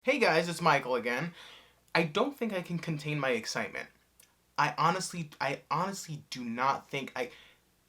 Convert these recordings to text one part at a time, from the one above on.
Hey guys, it's Michael again. I don't think I can contain my excitement. I honestly do not think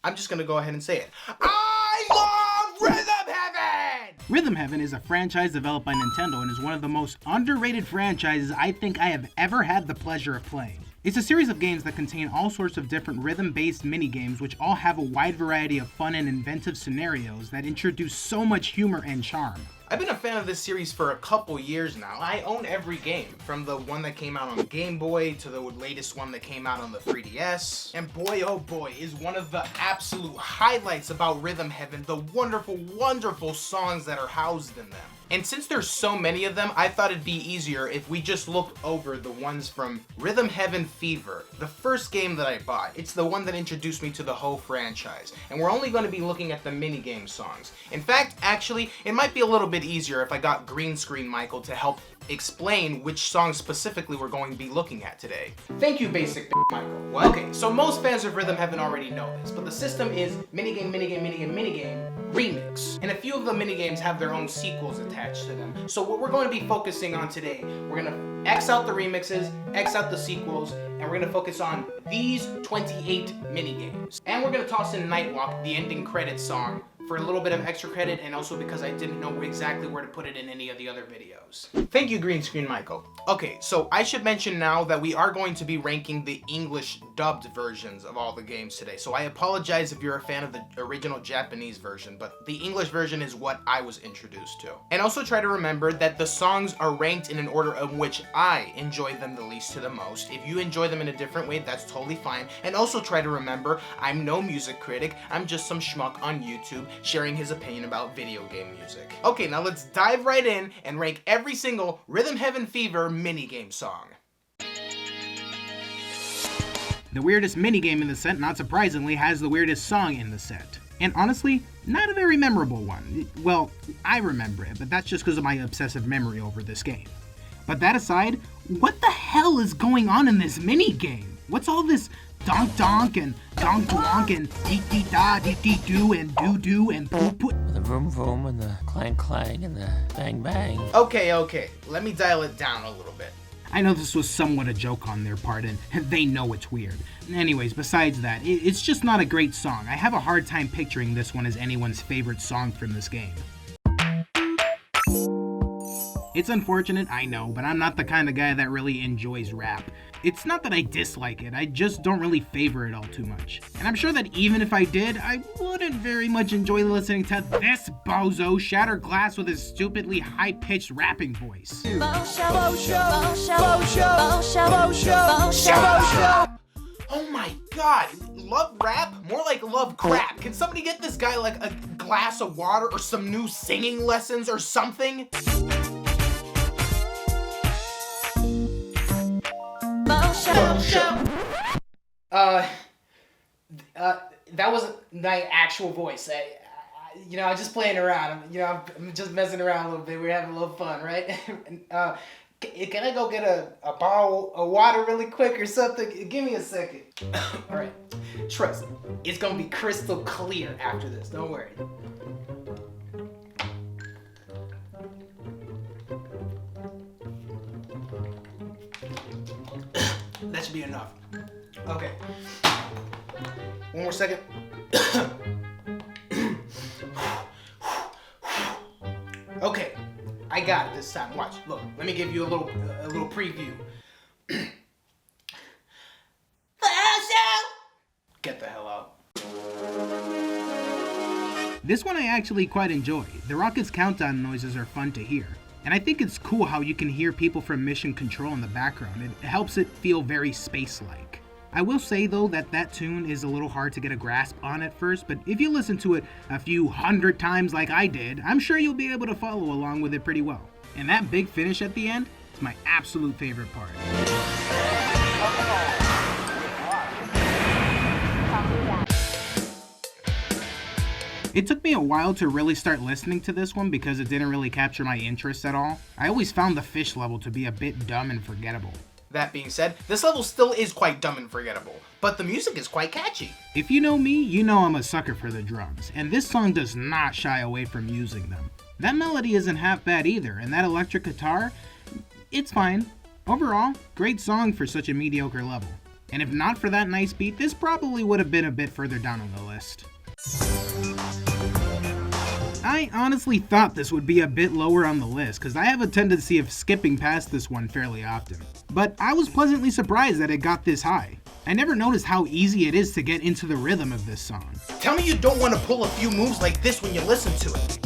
I'm just gonna go ahead and say it. I love Rhythm Heaven! Rhythm Heaven is a franchise developed by Nintendo and is one of the most underrated franchises I think I have ever had the pleasure of playing. It's a series of games that contain all sorts of different rhythm-based mini-games which all have a wide variety of fun and inventive scenarios that introduce so much humor and charm. I've been a fan of this series for a couple years now. I own every game, from the one that came out on Game Boy to the latest one that came out on the 3DS. And boy oh boy, is one of the absolute highlights about Rhythm Heaven the wonderful, wonderful songs that are housed in them. And since there's so many of them, I thought it'd be easier if we just looked over the ones from Rhythm Heaven Fever, the first game that I bought. It's the one that introduced me to the whole franchise. And we're only going to be looking at the minigame songs. In fact, actually, it might be a little bit easier if I got Green Screen Michael to help explain which songs specifically we're going to be looking at today. Thank you, Basic Michael. What? Okay, so most fans of Rhythm Heaven already know this, but the system is minigame, minigame, minigame, minigame, remix. And a few of the minigames have their own sequels attached to them. So what we're going to be focusing on today, we're going to X out the remixes, X out the sequels, and we're going to focus on these 28 minigames. And we're going to toss in Nightwalk, the ending credits song, for a little bit of extra credit, and also because I didn't know exactly where to put it in any of the other videos. Thank you, Green Screen Michael. Okay, so I should mention now that we are going to be ranking the English dubbed versions of all the games today, so I apologize if you're a fan of the original Japanese version, but the English version is what I was introduced to. And also try to remember that the songs are ranked in an order in which I enjoy them the least to the most. If you enjoy them in a different way, that's totally fine. And also try to remember, I'm no music critic, I'm just some schmuck on YouTube sharing his opinion about video game music. Okay, now let's dive right in and rank every single Rhythm Heaven Fever minigame song. The weirdest minigame in the set, not surprisingly, has the weirdest song in the set. And honestly, not a very memorable one. Well, I remember it, but that's just because of my obsessive memory over this game. But that aside, what the hell is going on in this minigame? What's all this donk donk and donk donk and dee dee da dee dee doo and doo doo and poo poo? The vroom vroom and the clang clang and the bang bang. Okay, let me dial it down a little bit. I know this was somewhat a joke on their part, and they know it's weird. Anyways, besides that, it's just not a great song. I have a hard time picturing this one as anyone's favorite song from this game. It's unfortunate, I know, but I'm not the kind of guy that really enjoys rap. It's not that I dislike it, I just don't really favor it all too much. And I'm sure that even if I did, I wouldn't very much enjoy listening to this bozo shatter glass with his stupidly high-pitched rapping voice. Oh my god, love rap? More like love crap. Can somebody get this guy like a glass of water or some new singing lessons or something? That was my actual voice. I'm just playing around. I'm just messing around a little bit. We're having a little fun, right? Can I go get a bottle of water really quick or something? Give me a second. All right, trust me, it's gonna be crystal clear after this. Don't worry. That should be enough. Okay. One more second. Okay, I got it this time. Watch. Look, let me give you a little preview. Get the hell out. This one I actually quite enjoy. The Rocket's countdown noises are fun to hear. And I think it's cool how you can hear people from Mission Control in the background. It helps it feel very space-like. I will say though that tune is a little hard to get a grasp on at first, but if you listen to it a few hundred times like I did, I'm sure you'll be able to follow along with it pretty well. And that big finish at the end is my absolute favorite part. It took me a while to really start listening to this one because it didn't really capture my interest at all. I always found the fish level to be a bit dumb and forgettable. That being said, this level still is quite dumb and forgettable, but the music is quite catchy. If you know me, you know I'm a sucker for the drums, and this song does not shy away from using them. That melody isn't half bad either, and that electric guitar, it's fine. Overall, great song for such a mediocre level. And if not for that nice beat, this probably would have been a bit further down on the list. I honestly thought this would be a bit lower on the list, because I have a tendency of skipping past this one fairly often. But I was pleasantly surprised that it got this high. I never noticed how easy it is to get into the rhythm of this song. Tell me you don't want to pull a few moves like this when you listen to it.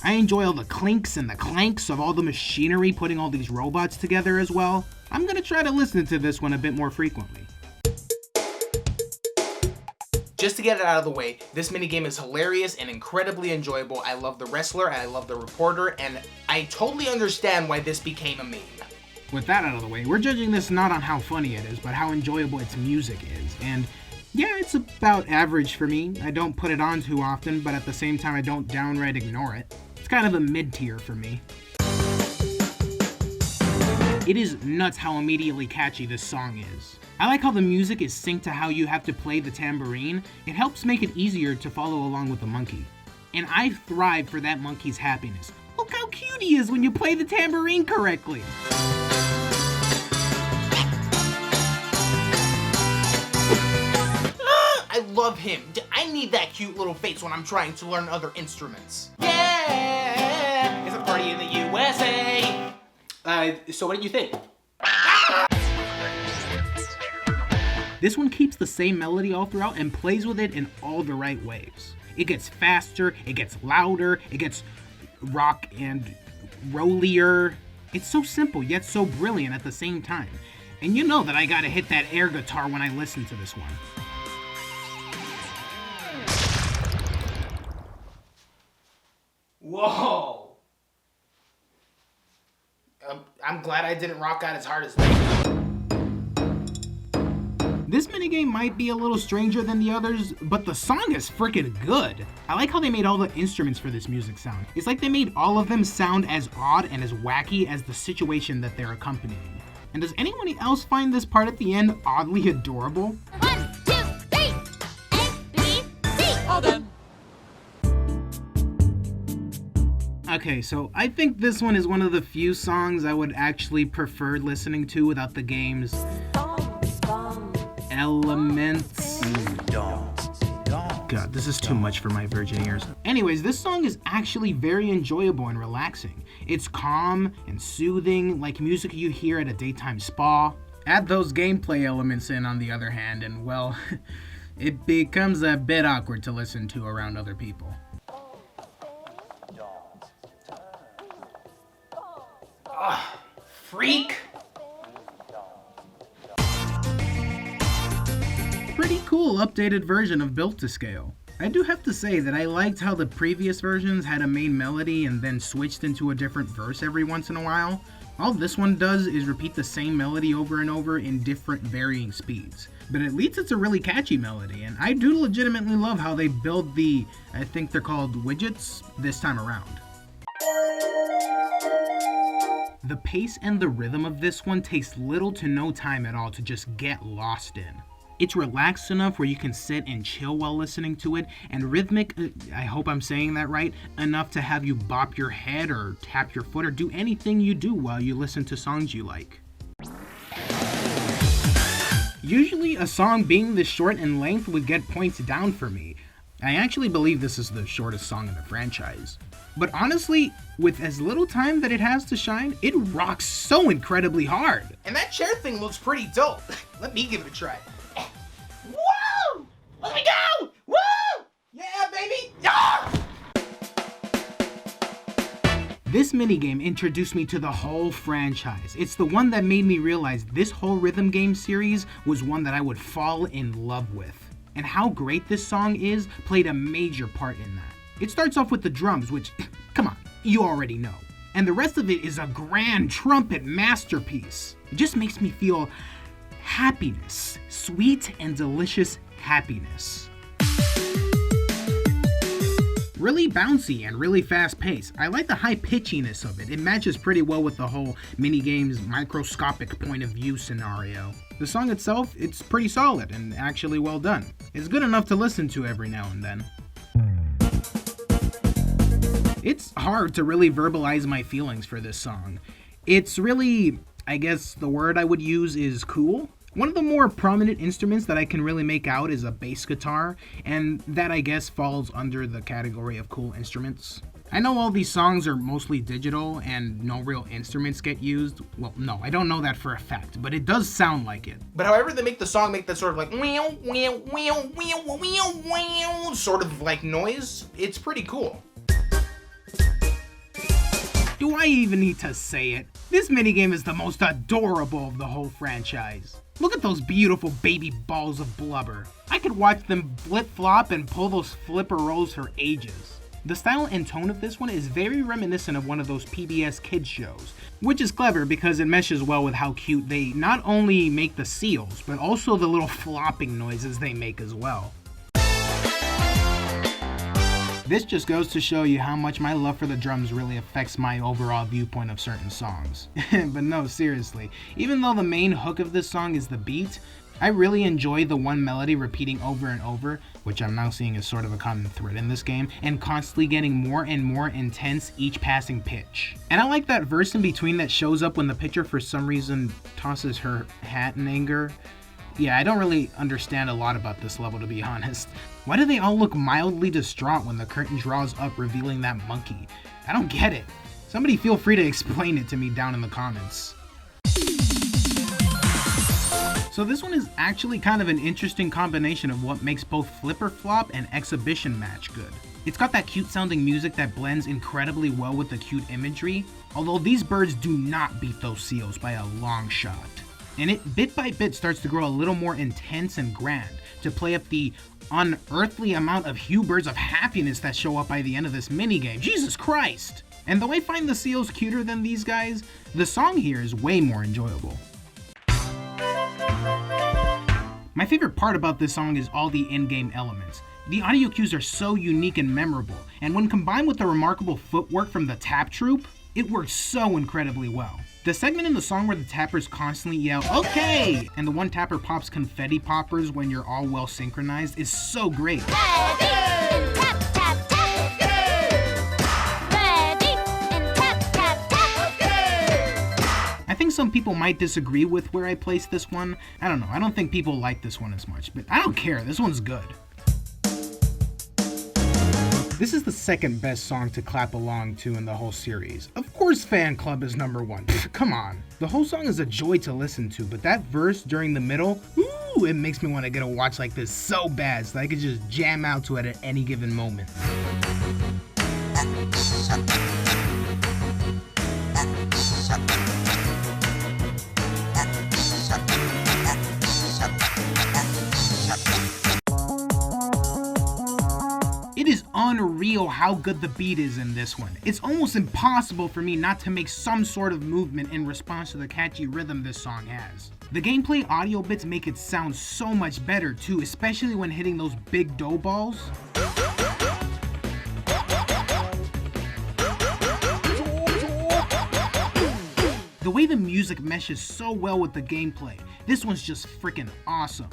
I enjoy all the clinks and the clanks of all the machinery putting all these robots together as well. I'm gonna try to listen to this one a bit more frequently. Just to get it out of the way, this minigame is hilarious and incredibly enjoyable. I love the wrestler, and I love the reporter, and I totally understand why this became a meme. With that out of the way, we're judging this not on how funny it is, but how enjoyable its music is. And yeah, it's about average for me. I don't put it on too often, but at the same time I don't downright ignore it. It's kind of a mid-tier for me. It is nuts how immediately catchy this song is. I like how the music is synced to how you have to play the tambourine. It helps make it easier to follow along with the monkey. And I thrive for that monkey's happiness. Look how cute he is when you play the tambourine correctly. I love him. I need that cute little face when I'm trying to learn other instruments. Yeah, it's a party in the USA. So what did you think? This one keeps the same melody all throughout and plays with it in all the right ways. It gets faster, it gets louder, it gets rock and rollier. It's so simple yet so brilliant at the same time. And you know that I gotta hit that air guitar when I listen to this one. Whoa! I'm glad I didn't rock out as hard as that. This minigame might be a little stranger than the others, but the song is freaking good. I like how they made all the instruments for this music sound. It's like they made all of them sound as odd and as wacky as the situation that they're accompanying. And does anyone else find this part at the end oddly adorable? 1, 2, 3, A, B, C. All done. Okay, so I think this one is one of the few songs I would actually prefer listening to without the game's elements. God, this is too much for my virgin ears. Anyways, this song is actually very enjoyable and relaxing. It's calm and soothing, like music you hear at a daytime spa. Add those gameplay elements in, on the other hand, and well, it becomes a bit awkward to listen to around other people. Freak! Pretty cool updated version of Built to Scale. I do have to say that I liked how the previous versions had a main melody and then switched into a different verse every once in a while. All this one does is repeat the same melody over and over in different varying speeds. But at least it's a really catchy melody, and I do legitimately love how they build the, I think they're called widgets, this time around. The pace and the rhythm of this one takes little to no time at all to just get lost in. It's relaxed enough where you can sit and chill while listening to it, and rhythmic, I hope I'm saying that right, enough to have you bop your head or tap your foot or do anything you do while you listen to songs you like. Usually a song being this short in length would get points down for me. I actually believe this is the shortest song in the franchise. But honestly, with as little time that it has to shine, it rocks so incredibly hard. And that chair thing looks pretty dope. Let me give it a try. Woo! Let me go! Woo! Yeah, baby! Ah! This minigame introduced me to the whole franchise. It's the one that made me realize this whole rhythm game series was one that I would fall in love with. And how great this song is played a major part in that. It starts off with the drums, which, come on, you already know. And the rest of it is a grand trumpet masterpiece. It just makes me feel happiness, sweet and delicious happiness. Really bouncy and really fast paced. I like the high pitchiness of it. It matches pretty well with the whole minigame's microscopic point of view scenario. The song itself, it's pretty solid and actually well done. It's good enough to listen to every now and then. It's hard to really verbalize my feelings for this song. It's really, I guess the word I would use is cool. One of the more prominent instruments that I can really make out is a bass guitar, and that I guess falls under the category of cool instruments. I know all these songs are mostly digital and no real instruments get used. Well, no, I don't know that for a fact, but it does sound like it. But however they make the song make that sort of like sort of like noise, it's pretty cool. Do I even need to say it? This minigame is the most adorable of the whole franchise. Look at those beautiful baby balls of blubber. I could watch them flip-flop and pull those flipper rolls for ages. The style and tone of this one is very reminiscent of one of those PBS kids shows, which is clever because it meshes well with how cute they not only make the seals, but also the little flopping noises they make as well. This just goes to show you how much my love for the drums really affects my overall viewpoint of certain songs. But no, seriously, even though the main hook of this song is the beat, I really enjoy the one melody repeating over and over, which I'm now seeing is sort of a common thread in this game, and constantly getting more and more intense each passing pitch. And I like that verse in between that shows up when the pitcher for some reason tosses her hat in anger. Yeah, I don't really understand a lot about this level, to be honest. Why do they all look mildly distraught when the curtain draws up revealing that monkey? I don't get it. Somebody feel free to explain it to me down in the comments. So this one is actually kind of an interesting combination of what makes both Flipper Flop and Exhibition match good. It's got that cute sounding music that blends incredibly well with the cute imagery, although these birds do not beat those seals by a long shot. And it bit by bit starts to grow a little more intense and grand to play up the unearthly amount of hubers of happiness that show up by the end of this minigame. Jesus Christ! And though I find the seals cuter than these guys, the song here is way more enjoyable. My favorite part about this song is all the in-game elements. The audio cues are so unique and memorable, and when combined with the remarkable footwork from the tap troupe, it works so incredibly well. The segment in the song where the tappers constantly yell, "Okay!" and the one tapper pops confetti poppers when you're all well synchronized is so great. Ready and tap, tap, tap. Ready and tap, tap, tap. I think some people might disagree with where I placed this one. I don't know, I don't think people like this one as much, but I don't care, this one's good. This is the second best song to clap along to in the whole series. Of course Fan Club is number one. Come on. The whole song is a joy to listen to, but that verse during the middle, ooh, it makes me want to get a watch like this so bad so I could just jam out to it at any given moment. It is unreal how good the beat is in this one. It's almost impossible for me not to make some sort of movement in response to the catchy rhythm this song has. The gameplay audio bits make it sound so much better too, especially when hitting those big dough balls. The way the music meshes so well with the gameplay, this one's just freaking awesome.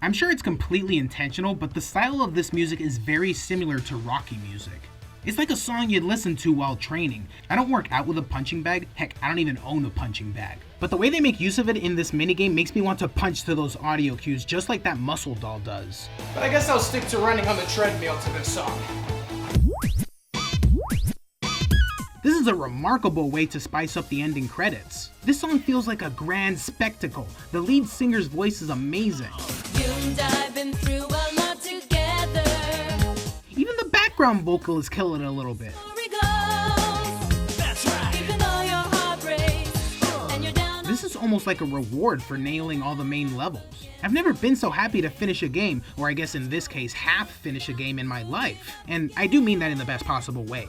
I'm sure it's completely intentional, but the style of this music is very similar to Rocky music. It's like a song you'd listen to while training. I don't work out with a punching bag, heck, I don't even own a punching bag. But the way they make use of it in this minigame makes me want to punch to those audio cues just like that muscle doll does. But I guess I'll stick to running on the treadmill to this song. This is a remarkable way to spice up the ending credits. This song feels like a grand spectacle. The lead singer's voice is amazing. You and I've been through a lot together. Even the background vocalists kill it a little bit. That's right. Even though your heart breaks and you're down. This is almost like a reward for nailing all the main levels. I've never been so happy to finish a game, or I guess in this case, half finish a game in my life. And I do mean that in the best possible way.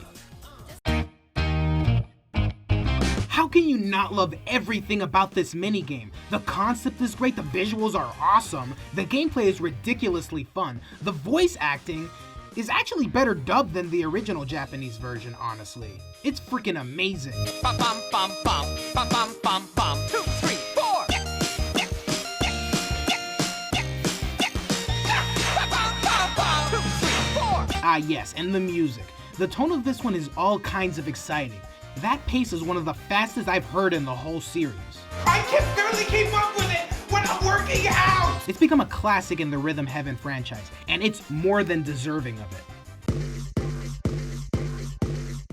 How can you not love everything about this minigame? The concept is great, the visuals are awesome, the gameplay is ridiculously fun, the voice acting is actually better dubbed than the original Japanese version, honestly. It's freaking amazing. Bum bum bum bum bum bum bum bum 2, 3, 4. Bum bum bum 2, 3, 4. Ah yes, and the music. The tone of this one is all kinds of exciting. That pace is one of the fastest I've heard in the whole series. I can barely keep up with it when I'm working out! It's become a classic in the Rhythm Heaven franchise, and it's more than deserving of it.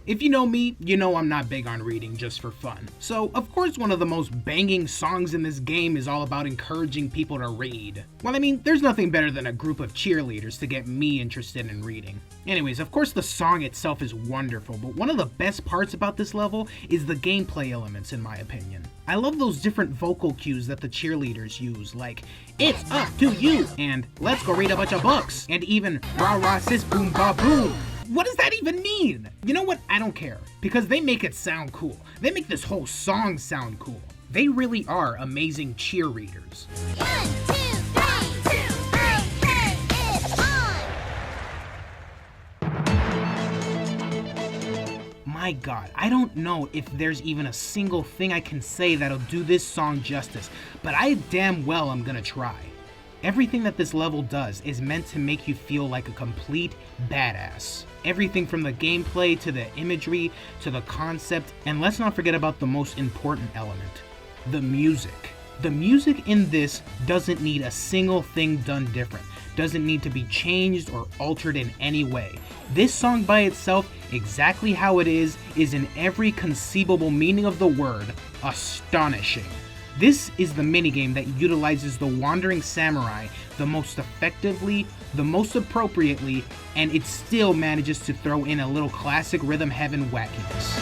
If you know me, you know I'm not big on reading just for fun. So, of course, one of the most banging songs in this game is all about encouraging people to read. Well, I mean, there's nothing better than a group of cheerleaders to get me interested in reading. Anyways, of course the song itself is wonderful, but one of the best parts about this level is the gameplay elements, in my opinion. I love those different vocal cues that the cheerleaders use, like, "It's up to you," and "Let's go read a bunch of books," and even "Rah rah sis boom ba boom." What does that even mean? You know what? I don't care, because they make it sound cool. They make this whole song sound cool. They really are amazing cheerleaders. 1, 2, 3, 2, 3, turn it on! My God, I don't know if there's even a single thing I can say that'll do this song justice, but I damn well am gonna try. Everything that this level does is meant to make you feel like a complete badass. Everything from the gameplay to the imagery to the concept, and let's not forget about the most important element, the music. The music in this doesn't need a single thing done different, doesn't need to be changed or altered in any way. This song by itself, exactly how it is in every conceivable meaning of the word, astonishing. This is the minigame that utilizes the Wandering Samurai the most effectively, the most appropriately, and it still manages to throw in a little classic Rhythm Heaven wackiness.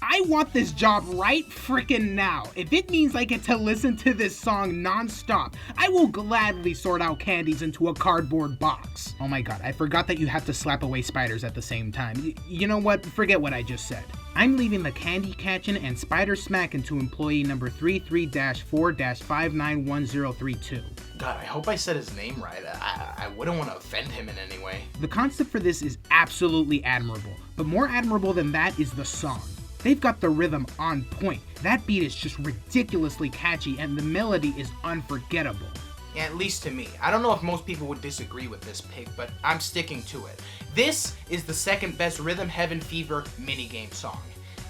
I want this job right frickin' now. If it means I get to listen to this song non-stop, I will gladly sort out candies into a cardboard box. Oh my God, I forgot that you have to slap away spiders at the same time. You know what? Forget what I just said. I'm leaving the candy catching and spider smacking to employee number 33-4-5911032. God, I hope I said his name right. I wouldn't want to offend him in any way. The concept for this is absolutely admirable, but more admirable than that is the song. They've got the rhythm on point. That beat is just ridiculously catchy and the melody is unforgettable. Yeah, at least to me. I don't know if most people would disagree with this pick, but I'm sticking to it. This is the second best Rhythm Heaven Fever minigame song.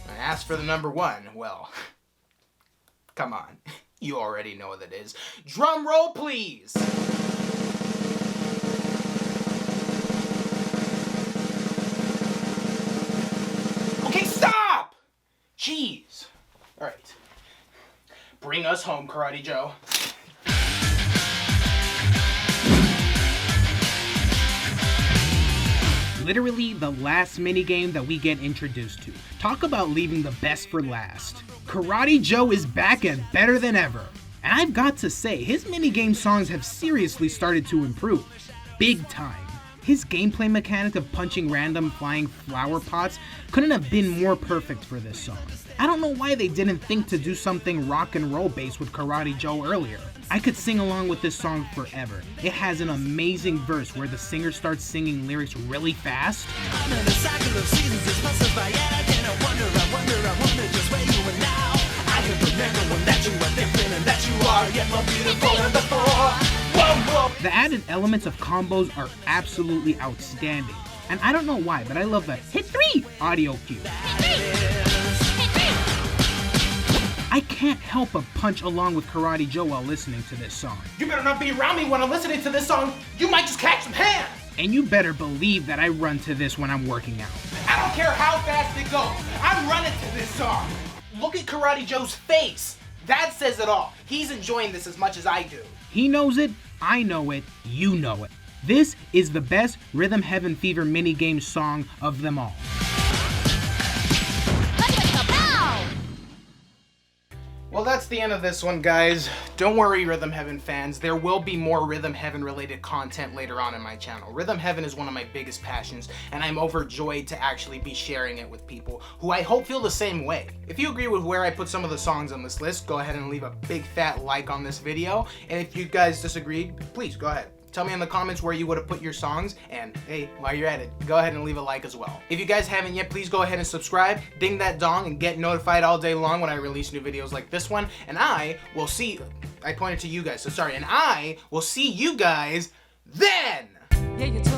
And as for the number one, well, come on. You already know what it is. Drum roll, please! Okay, stop! Jeez. Alright. Bring us home, Karate Joe. Literally the last minigame that we get introduced to. Talk about leaving the best for last. Karate Joe is back and better than ever. And I've got to say, his minigame songs have seriously started to improve. Big time. His gameplay mechanic of punching random flying flower pots couldn't have been more perfect for this song. I don't know why they didn't think to do something rock and roll based with Karate Joe earlier. I could sing along with this song forever. It has an amazing verse where the singer starts singing lyrics really fast. I'm in a cycle of seasons, it's passes by and I wonder just where you are now. I can remember when that you were different and that you are yet more beautiful than before. Whoa. The added elements of combos are absolutely outstanding. And I don't know why, but I love the hit 3 audio cue. I can't help but punch along with Karate Joe while listening to this song. You better not be around me when I'm listening to this song. You might just catch some hands. And you better believe that I run to this when I'm working out. I don't care how fast it goes. I'm running to this song. Look at Karate Joe's face. That says it all. He's enjoying this as much as I do. He knows it, I know it, you know it. This is the best Rhythm Heaven Fever minigame song of them all. Well, that's the end of this one, guys. Don't worry, Rhythm Heaven fans. There will be more Rhythm Heaven related content later on in my channel. Rhythm Heaven is one of my biggest passions, and I'm overjoyed to actually be sharing it with people who I hope feel the same way. If you agree with where I put some of the songs on this list, go ahead and leave a big fat like on this video. And if you guys disagreed, please go ahead. Tell me in the comments where you would have put your songs, and hey, while you're at it, go ahead and leave a like as well. If you guys haven't yet, please go ahead and subscribe, ding that dong, and get notified all day long when I release new videos like this one, and I will see, I pointed to you guys, so sorry, and I will see you guys then! Yeah, you